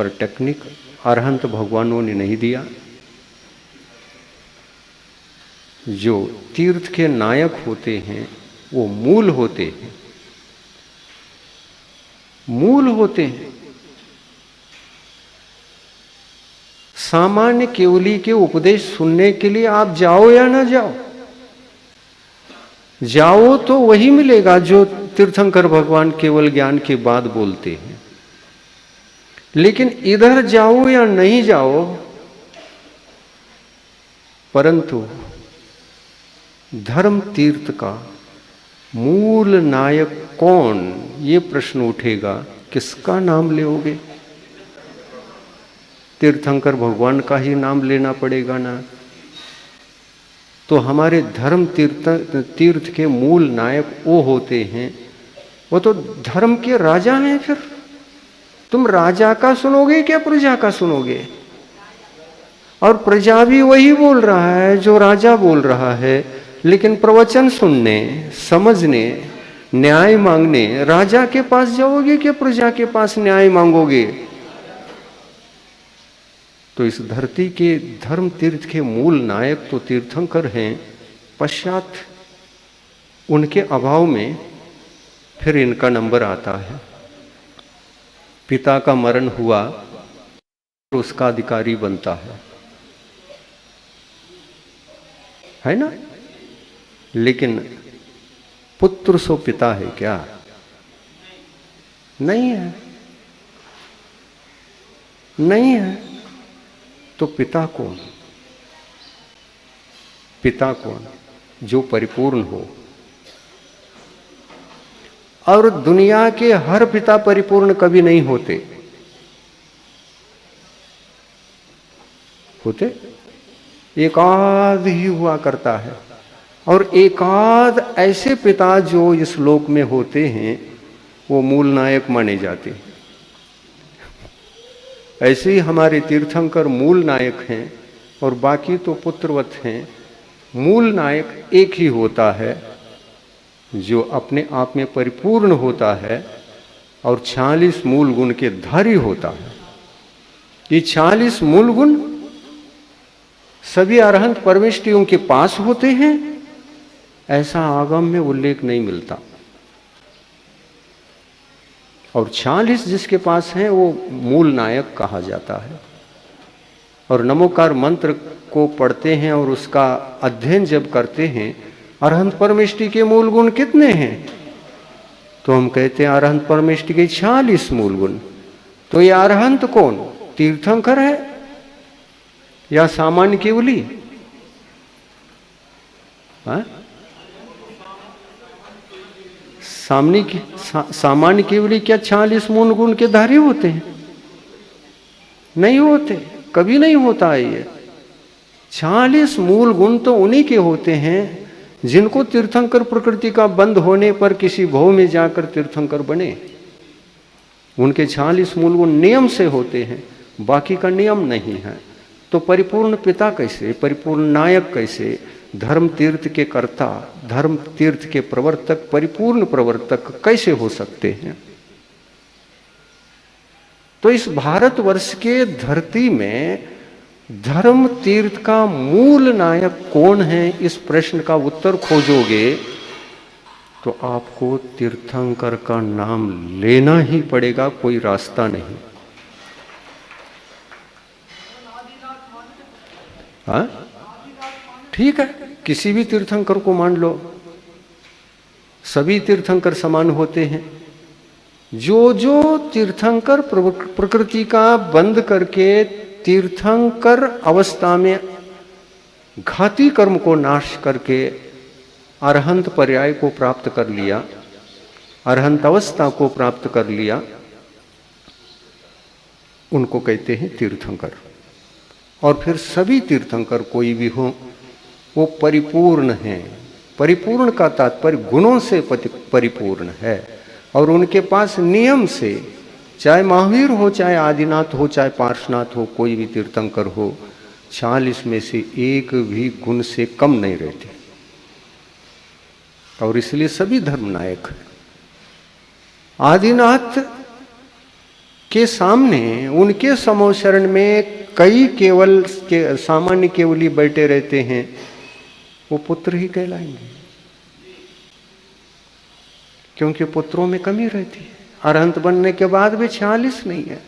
पर टेक्निक अरहंत भगवानों ने नहीं दिया। जो तीर्थ के नायक होते हैं वो मूल होते हैं, मूल होते हैं। सामान्य केवली के उपदेश सुनने के लिए आप जाओ या ना जाओ, जाओ तो वही मिलेगा जो तीर्थंकर भगवान केवल ज्ञान की बात बोलते हैं। लेकिन इधर जाओ या नहीं जाओ, परंतु धर्म तीर्थ का मूल नायक कौन, ये प्रश्न उठेगा, किसका नाम लोगे? तीर्थंकर भगवान का ही नाम लेना पड़ेगा ना। तो हमारे धर्म तीर्थ के मूल नायक वो होते हैं, वो तो धर्म के राजा हैं। फिर तुम राजा का सुनोगे क्या प्रजा का सुनोगे? और प्रजा भी वही बोल रहा है जो राजा बोल रहा है, लेकिन प्रवचन सुनने, समझने, न्याय मांगने राजा के पास जाओगे क्या प्रजा के पास न्याय मांगोगे? तो इस धरती के धर्म तीर्थ के मूल नायक तो तीर्थंकर हैं। पश्चात उनके अभाव में फिर इनका नंबर आता है। पिता का मरण हुआ तो उसका अधिकारी बनता है ना? लेकिन पुत्र सो पिता है क्या? नहीं है, नहीं है। तो पिता कौन? पिता कौन? जो परिपूर्ण हो। और दुनिया के हर पिता परिपूर्ण कभी नहीं होते। होते एकाध ही हुआ करता है। और एकाध ऐसे पिता जो इस लोक में होते हैं वो मूल नायक माने जाते हैं। ऐसे ही हमारे तीर्थंकर मूल नायक हैं और बाकी तो पुत्रवत हैं। मूल नायक एक ही होता है जो अपने आप में परिपूर्ण होता है और 46 मूल गुण के धारी होता है। ये 46 मूल गुण सभी अरहंत परमेष्टियों के पास होते हैं, ऐसा आगम में उल्लेख नहीं मिलता। और 46 जिसके पास है वो मूल नायक कहा जाता है। और नमोकार मंत्र को पढ़ते हैं और उसका अध्ययन जब करते हैं, अरहंत परमेष्टि के मूल गुण कितने हैं? तो हम कहते हैं अरहंत परमेष्टि के 46 मूल गुण। तो ये अरहंत कौन? तीर्थंकर है या सामान्य केवली? सामान्य केवली क्या 46 मूल गुण के धारी होते हैं? नहीं होते, कभी नहीं होता है। ये 46 मूल गुण तो उन्हीं के होते हैं जिनको तीर्थंकर प्रकृति का बंद होने पर किसी भव में जाकर तीर्थंकर बने। उनके 46 मूल गुण नियम से होते हैं, बाकी का नियम नहीं है। तो परिपूर्ण पिता कैसे, परिपूर्ण नायक कैसे, धर्म तीर्थ के कर्ता, धर्म तीर्थ के प्रवर्तक, परिपूर्ण प्रवर्तक कैसे हो सकते हैं? तो इस भारतवर्ष के धरती में धर्म तीर्थ का मूल नायक कौन है, इस प्रश्न का उत्तर खोजोगे तो आपको तीर्थंकर का नाम लेना ही पड़ेगा, कोई रास्ता नहीं। हाँ ठीक है, किसी भी तीर्थंकर को मान लो, सभी तीर्थंकर समान होते हैं। जो जो तीर्थंकर प्रकृति का बंद करके तीर्थंकर अवस्था में घाती कर्म को नाश करके अरहंत पर्याय को प्राप्त कर लिया, अरहंत अवस्था को प्राप्त कर लिया, उनको कहते हैं तीर्थंकर। और फिर सभी तीर्थंकर कोई भी हो वो परिपूर्ण हैं। परिपूर्ण का तात्पर्य गुणों से परिपूर्ण है। और उनके पास नियम से, चाहे महावीर हो, चाहे आदिनाथ हो, चाहे पार्श्वनाथ हो, कोई भी तीर्थंकर हो, 46 में से एक भी गुण से कम नहीं रहते। और इसलिए सभी धर्म नायक हैं। आदिनाथ के सामने उनके समोशरण में कई केवल के सामान्य केवली बैठे रहते हैं, वो पुत्र ही कहलाएंगे, क्योंकि पुत्रों में कमी रहती है। अरहंत बनने के बाद भी 46 नहीं है।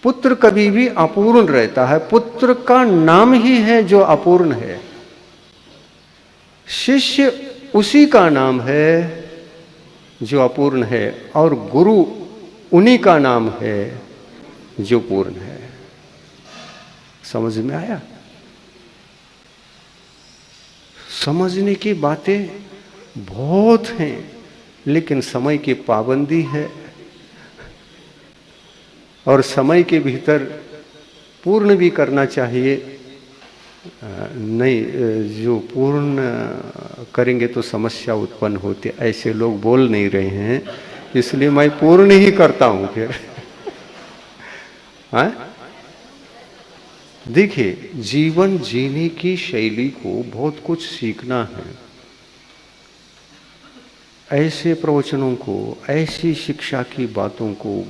पुत्र कभी भी अपूर्ण रहता है, पुत्र का नाम ही है जो अपूर्ण है। शिष्य उसी का नाम है जो अपूर्ण है, और गुरु उन्हीं का नाम है जो पूर्ण है। समझ में आया? समझने की बातें बहुत हैं, लेकिन समय की पाबंदी है, और समय के भीतर पूर्ण भी करना चाहिए। नहीं, जो पूर्ण करेंगे तो समस्या उत्पन्न होती है, ऐसे लोग बोल नहीं रहे हैं, इसलिए मैं पूर्ण ही करता हूं फिर। देखिए, जीवन जीने की शैली को बहुत कुछ सीखना है। ऐसे प्रवचनों को, ऐसी शिक्षा की बातों को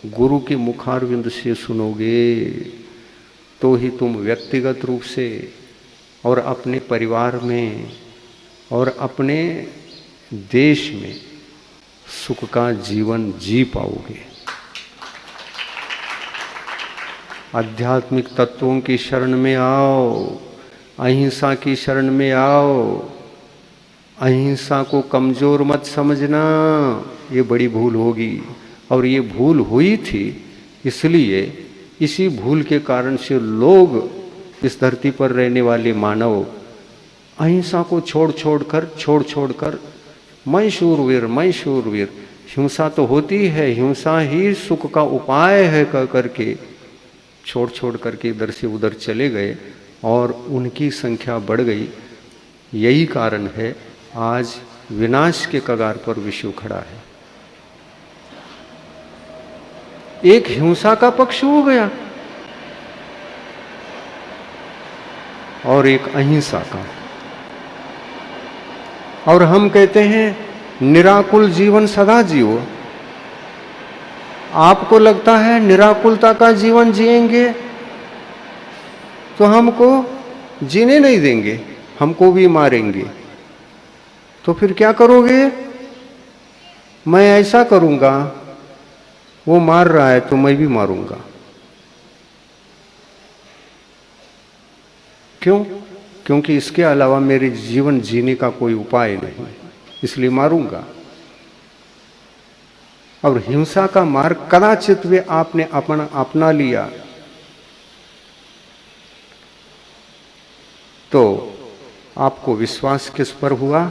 गुरु के मुखारविंद से सुनोगे तो ही तुम व्यक्तिगत रूप से और अपने परिवार में और अपने देश में सुख का जीवन जी पाओगे। आध्यात्मिक तत्वों की शरण में आओ, अहिंसा की शरण में आओ। अहिंसा को कमजोर मत समझना, ये बड़ी भूल होगी, और ये भूल हुई थी, इसलिए इसी भूल के कारण से लोग, इस धरती पर रहने वाले मानव, अहिंसा को छोड़ छोड़ कर मैं शूरवीर, हिंसा तो होती है, हिंसा ही सुख का उपाय है कह करके छोड़ करके इधर से उधर चले गए, और उनकी संख्या बढ़ गई। यही कारण है आज विनाश के कगार पर विश्व खड़ा है। एक हिंसा का पक्ष हो गया और एक अहिंसा का, और हम कहते हैं निराकुल जीवन सदा जियो। आपको लगता है निराकुलता का जीवन जिएंगे तो हमको जीने नहीं देंगे, हमको भी मारेंगे, तो फिर क्या करोगे? मैं ऐसा करूंगा, वो मार रहा है तो मैं भी मारूंगा। क्यों? क्योंकि इसके अलावा मेरे जीवन जीने का कोई उपाय नहीं, इसलिए मारूंगा। और हिंसा का मार्ग कदाचित वे आपने अपना लिया तो आपको विश्वास किस पर हुआ?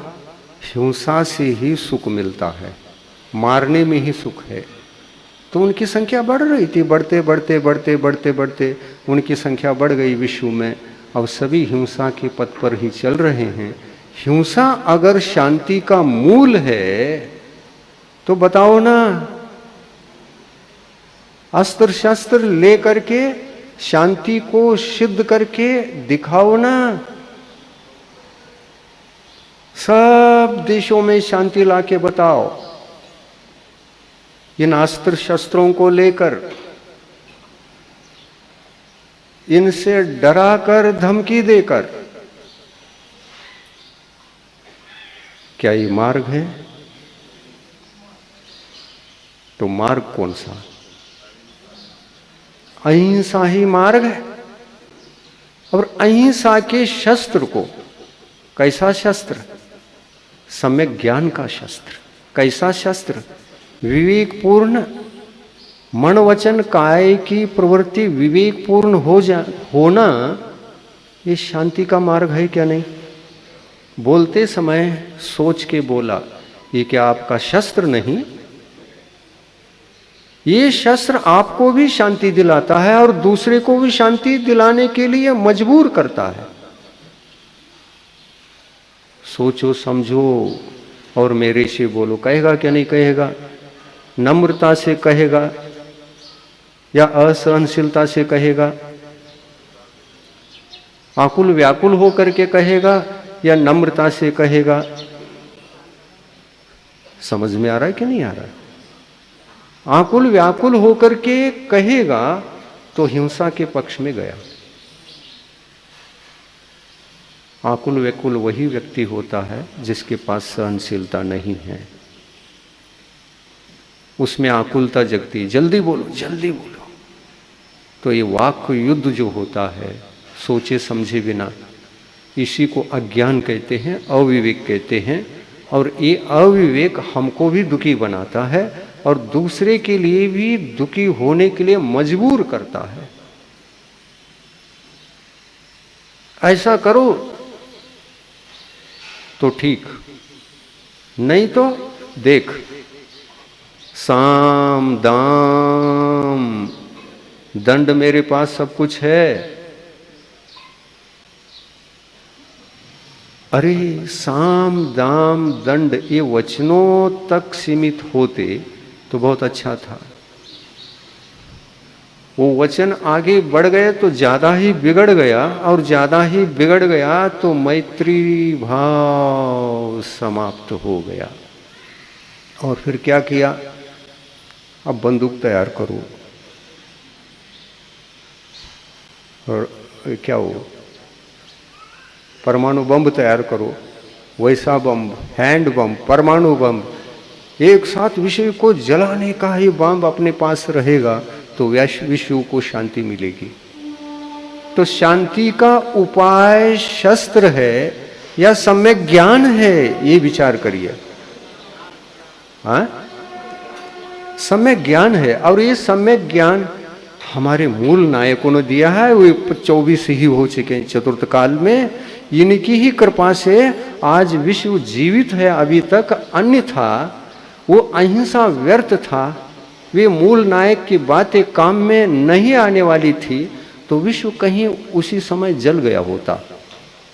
हिंसा से ही सुख मिलता है, मारने में ही सुख है। तो उनकी संख्या बढ़ रही थी, बढ़ते उनकी संख्या बढ़ गई विश्व में। अब सभी हिंसा के पथ पर ही चल रहे हैं। हिंसा अगर शांति का मूल है तो बताओ ना, अस्त्र शस्त्र ले करके शांति को सिद्ध करके दिखाओ ना। सब देशों में शांति लाके बताओ। इन अस्त्र शस्त्रों को लेकर, इनसे डराकर, धमकी देकर, क्या ये मार्ग है? तो मार्ग कौन सा? अहिंसा ही मार्ग है। और अहिंसा के शस्त्र को, कैसा शस्त्र? सम्यक ज्ञान का शस्त्र। कैसा शस्त्र? विवेकपूर्ण, मन वचन काय की प्रवृत्ति विवेकपूर्ण होना, ये शांति का मार्ग है क्या नहीं? बोलते समय सोच के बोला, ये क्या आपका शस्त्र नहीं? ये शस्त्र आपको भी शांति दिलाता है और दूसरे को भी शांति दिलाने के लिए मजबूर करता है। सोचो, समझो और मेरे से बोलो। कहेगा क्या नहीं कहेगा? नम्रता से कहेगा या असहनशीलता से कहेगा? आकुल व्याकुल होकर के कहेगा या नम्रता से कहेगा? समझ में आ रहा है कि नहीं आ रहा है? आकुल व्याकुल होकर के कहेगा तो हिंसा के पक्ष में गया। आकुल व्याकुल वही व्यक्ति होता है जिसके पास सहनशीलता नहीं है, उसमें आकुलता जगती, जल्दी बोलो जल्दी बोलो। तो ये वाक् युद्ध जो होता है सोचे समझे बिना, इसी को अज्ञान कहते हैं, अविवेक कहते हैं। और ये अविवेक हमको भी दुखी बनाता है और दूसरे के लिए भी दुखी होने के लिए मजबूर करता है। ऐसा करो तो ठीक, नहीं तो देख, साम दाम दंड मेरे पास सब कुछ है। अरे साम दाम दंड ये वचनों तक सीमित होते तो बहुत अच्छा था। वो वचन आगे बढ़ गए तो ज्यादा ही बिगड़ गया, और ज्यादा ही बिगड़ गया तो मैत्री भाव समाप्त हो गया। और फिर क्या किया, अब बंदूक तैयार करो, और क्या हो, परमाणु बम तैयार करो, वैसा बम, हैंड बम, परमाणु बम, एक साथ विश्व को जलाने का ही बम अपने पास रहेगा तो विश्व को शांति मिलेगी। तो शांति का उपाय शस्त्र है या सम्यक ज्ञान है, ये विचार करिए। हाँ, सम्यक ज्ञान है, और ये सम्यक ज्ञान हमारे मूल नायकों ने दिया है। वो 24 ही हो चुके चतुर्थ काल में, इनकी ही कृपा से आज विश्व जीवित है अभी तक। अन्यथा वो अहिंसा व्यर्थ था, वे मूल नायक की बातें काम में नहीं आने वाली थी तो विश्व कहीं उसी समय जल गया होता।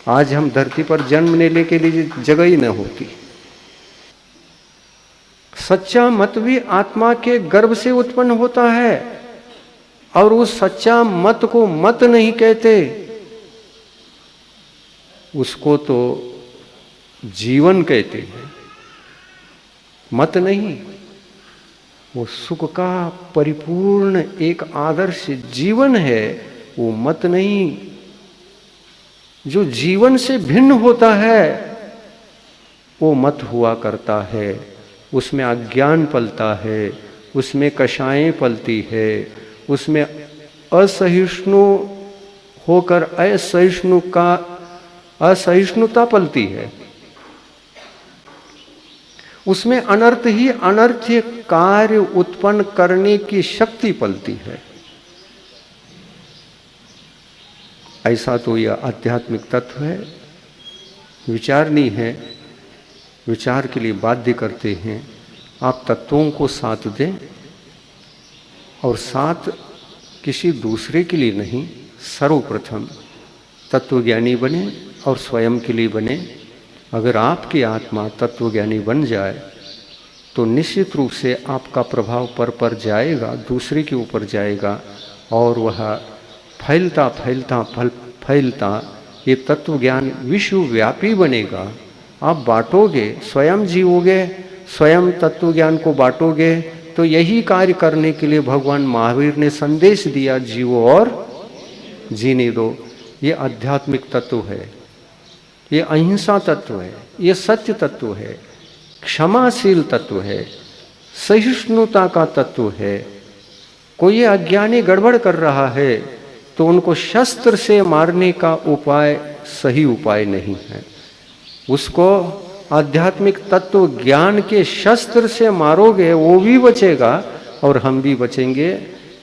आज हम धरती पर जन्मने के लिए जगह ही न होती। सच्चा मत भी आत्मा के गर्भ से उत्पन्न होता है, और उस सच्चा मत को मत नहीं कहते, उसको तो जीवन कहते हैं, मत नहीं। वो सुख का परिपूर्ण एक आदर्श जीवन है, वो मत नहीं। जो जीवन से भिन्न होता है वो मत हुआ करता है, उसमें अज्ञान पलता है, उसमें कषायें पलती है, उसमें असहिष्णु होकर असहिष्णुता पलती है, उसमें अनर्थ ही अनर्थ कार्य उत्पन्न करने की शक्ति पलती है। ऐसा तो यह आध्यात्मिक तत्व है, विचारनीय है, विचार के लिए बाध्य करते हैं। आप तत्वों को साथ दें, और साथ किसी दूसरे के लिए नहीं, सर्वप्रथम तत्वज्ञानी बने और स्वयं के लिए बने। अगर आपकी आत्मा तत्वज्ञानी बन जाए तो निश्चित रूप से आपका प्रभाव पर जाएगा, दूसरे के ऊपर जाएगा, और वह फैलता फैलता फैलता ये तत्वज्ञान विश्वव्यापी बनेगा। आप बांटोगे, स्वयं जीवोगे, स्वयं तत्वज्ञान को बांटोगे, तो यही कार्य करने के लिए भगवान महावीर ने संदेश दिया, जीवो और जीने दो। ये आध्यात्मिक तत्व है, ये अहिंसा तत्व है, ये सत्य तत्व है, क्षमाशील तत्व है, सहिष्णुता का तत्व है। कोई अज्ञानी गड़बड़ कर रहा है तो उनको शस्त्र से मारने का उपाय सही उपाय नहीं है। उसको आध्यात्मिक तत्व ज्ञान के शस्त्र से मारोगे, वो भी बचेगा और हम भी बचेंगे।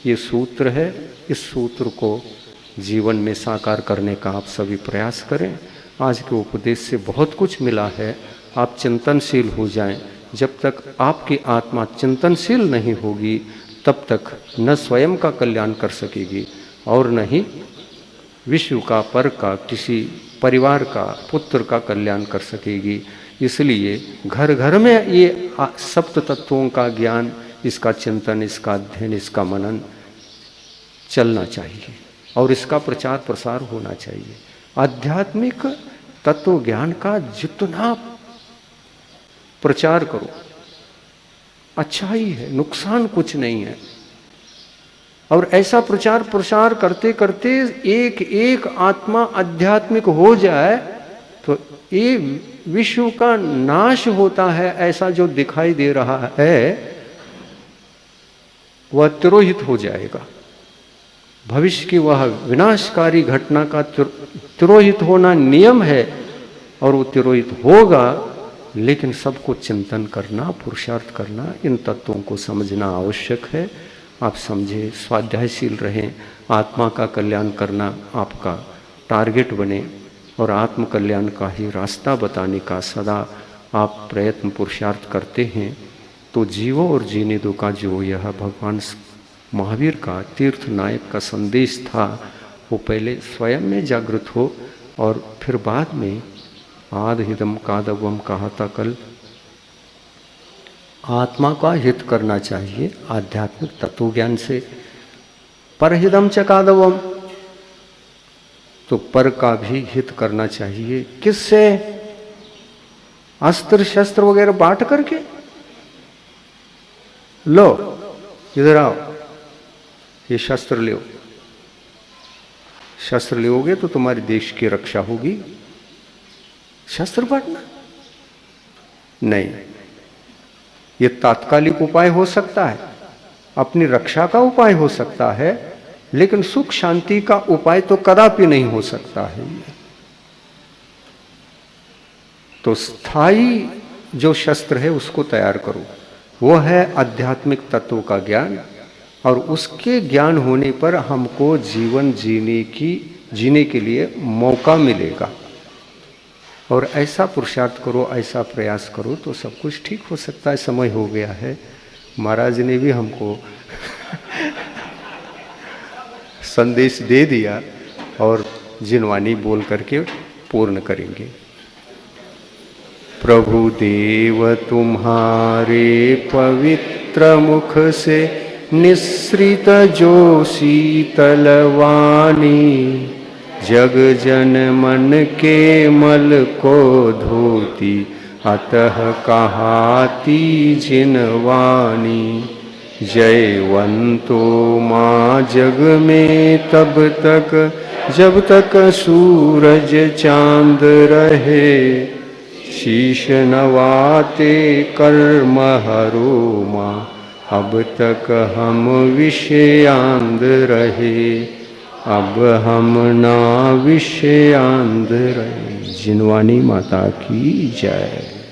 ये सूत्र है, इस सूत्र को जीवन में साकार करने का आप सभी प्रयास करें। आज के उपदेश से बहुत कुछ मिला है। आप चिंतनशील हो जाएं। जब तक आपकी आत्मा चिंतनशील नहीं होगी तब तक न स्वयं का कल्याण कर सकेगी और न ही विश्व का, पर का, किसी परिवार का, पुत्र का कल्याण कर सकेगी। इसलिए घर घर में ये सप्त तत्वों का ज्ञान, इसका चिंतन, इसका अध्ययन, इसका मनन चलना चाहिए और इसका प्रचार प्रसार होना चाहिए। आध्यात्मिक तत्व ज्ञान का जितना प्रचार करो अच्छा ही है, नुकसान कुछ नहीं है। और ऐसा प्रचार प्रसार करते करते एक एक आत्मा आध्यात्मिक हो जाए तो ये विश्व का नाश होता है ऐसा जो दिखाई दे रहा है वह तिरोहित हो जाएगा। भविष्य की वह विनाशकारी घटना का तिरोहित होना नियम है और वो तिरोहित होगा। लेकिन सबको चिंतन करना, पुरुषार्थ करना, इन तत्वों को समझना आवश्यक है। आप समझे, स्वाध्यायशील रहें, आत्मा का कल्याण करना आपका टारगेट बने और आत्म कल्याण का ही रास्ता बताने का सदा आप प्रयत्न पुरुषार्थ करते हैं तो जीवो और जीने दो का जो यह भगवान महावीर का तीर्थ नायक का संदेश था वो पहले स्वयं में जागृत हो और फिर बाद में आदहिदम कादवम कहा था कल, आत्मा का हित करना चाहिए आध्यात्मिक तत्व ज्ञान से। परहिदम च कादवम, तो पर का भी हित करना चाहिए। किससे? अस्त्र शस्त्र वगैरह बांट करके। लो इधर आओ, ये शस्त्र लो, शस्त्र लोगे तो तुम्हारे देश की रक्षा होगी। शस्त्र बांटना नहीं, ये तात्कालिक उपाय हो सकता है, अपनी रक्षा का उपाय हो सकता है, लेकिन सुख शांति का उपाय तो कदापि नहीं हो सकता है। तो स्थायी जो शस्त्र है उसको तैयार करो, वो है आध्यात्मिक तत्व का ज्ञान। और उसके ज्ञान होने पर हमको जीवन जीने के लिए मौका मिलेगा। और ऐसा पुरुषार्थ करो, ऐसा प्रयास करो तो सब कुछ ठीक हो सकता है। समय हो गया है, महाराज ने भी हमको संदेश दे दिया और जिनवानी बोल करके पूर्ण करेंगे। प्रभु देव तुम्हारे पवित्र मुख से निसृत जो शीतल वाणी, जग जन मन के मल को धोती, अतः कहाती जिनवानी। जयवंतो माँ जग में तब तक जब तक सूरज चांद रहे, शीश नवाते कर्म हरो माँ, अब तक हम विषयांध रहे, अब हम ना विषयांध रहे। जिनवानी माता की जय।